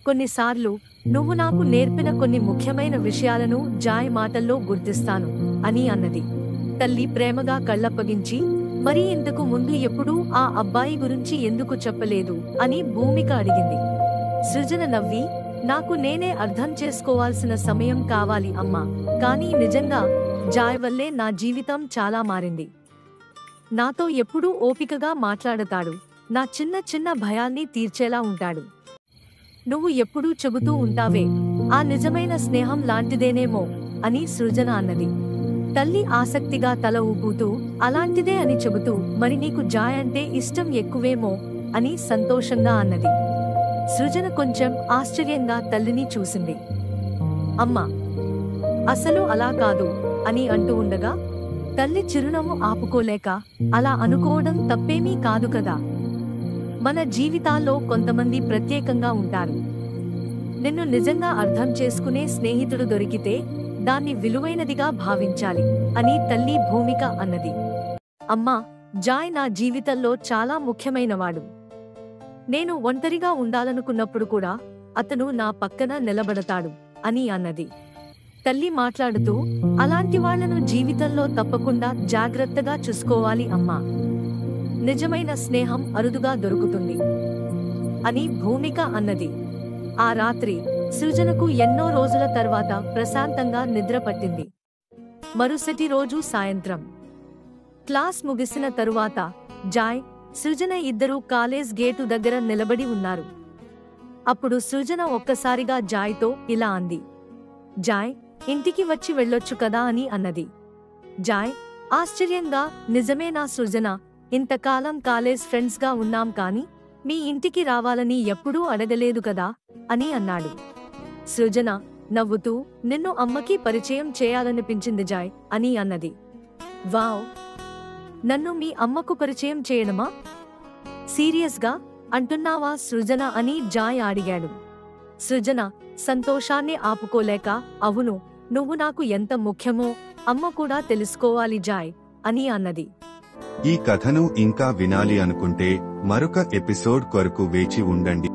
కొన్నిసార్లు నువ్వు నాకు నేర్పిన కొన్ని ముఖ్యమైన విషయాలను జాయ్ మాటల్లో గుర్తిస్తాను అని అన్నది. తల్లి ప్రేమగా కళ్ళప్పగించి, మరి ఇంతకు ముందు ఎప్పుడూ ఆ అబ్బాయి గురించి ఎందుకు చెప్పలేదు అని భూమిక అడిగింది. సృజన నవ్వి, నాకు నేనే అర్థం చేసుకోవాల్సిన సమయం కావాలి అమ్మా, కానీ నిజంగా జాయ్ వల్లే నా జీవితం చాలా మారింది. నాతో ఎప్పుడూ ఓపికగా మాట్లాడతాడు, నా చిన్న చిన్న భయాల్ని తీర్చేలా ఉంటాడు. నువ్వు ఎప్పుడూ చెబుతూ ఉంటావే, ఆ నిజమైన స్నేహం లాంటిదేనేమో అని సృజన అన్నది. తల్లి ఆసక్తిగా తల ఊపుతూ, అలాంటిదే అని చెబుతూ, మరి నీకు జాయ్ అంటే ఇష్టం ఎక్కువేమో అని సంతోషంగా అన్నది. సృజన కొంచెం ఆశ్చర్యంగా తల్లిని చూసింది. అమ్మా, అసలు అలా కాదు అని అంటూ ఉండగా తల్లి చిరునవ్వు ఆపుకోలేక, అలా అనుకోవడం తప్పేమీ కాదు కదా. మన జీవితాల్లో కొంతమంది ప్రత్యేకంగా ఉంటారు. నిన్ను నిజంగా అర్థం చేసుకునే స్నేహితుడు దొరికితే దాన్ని విలువైనదిగా భావించాలి అని తల్లి భూమిక అన్నది. అమ్మా, జాయ్ నా జీవితంలో చాలా ముఖ్యమైనవాడు. నేను ఒంటరిగా ఉండాలనుకున్నప్పుడు కూడా అతను నా పక్కన నిలబడతాడు అని అన్నది. తల్లి మాట్లాడుతూ, అలాంటి వాళ్లను జీవితంలో తప్పకుండా జాగ్రత్తగా చూసుకోవాలి అమ్మా. నిజమైన స్నేహం అరుదుగా దొరుకుతుంది అని భూమిక అన్నది. ఆ రాత్రి సృజనకు ఎన్నో రోజుల తర్వాత ప్రశాంతంగా నిద్ర పట్టింది. మరుసటి రోజు సాయంత్రం క్లాస్ ముగిసిన తరువాత జాయ్, సృజన ఇద్దరూ కాలేజ్ గేటు దగ్గర నిలబడి ఉన్నారు. అప్పుడు సృజన ఒక్కసారిగా జాయ్తో ఇలా అంది. జాయ్, ఇంటికి వచ్చి వెళ్ళొచ్చు కదా అని అన్నది. జాయ్ ఆశ్చర్యంగా, నిజమేనా సృజన, ఇంతకాలం కాలేజ్ ఫ్రెండ్స్ గా ఉన్నాం కాని మీ ఇంటికి రావాలని ఎప్పుడూ అడగలేదు కదా అని అన్నాడు. సృజన నవ్వుతూ, నిన్ను అమ్మకి పరిచయం చేయాలనిపించింది జాయ్ అని అన్నది. వావ్, నన్ను మీ అమ్మకు పరిచయం చేయడమా? సీరియస్గా అంటున్నావా సృజన అని జాయ్ అడిగాడు. సృజన సంతోషాన్ని ఆపుకోలేక, అవును, నువ్వు నాకు ఎంత ముఖ్యమో అమ్మ కూడా తెలుసుకోవాలి జాయ్ అని అన్నది. ఈ కథను ఇంకా వినాలి అనుకుంటే మరొక ఎపిసోడ్ కొరకు వేచి ఉండండి.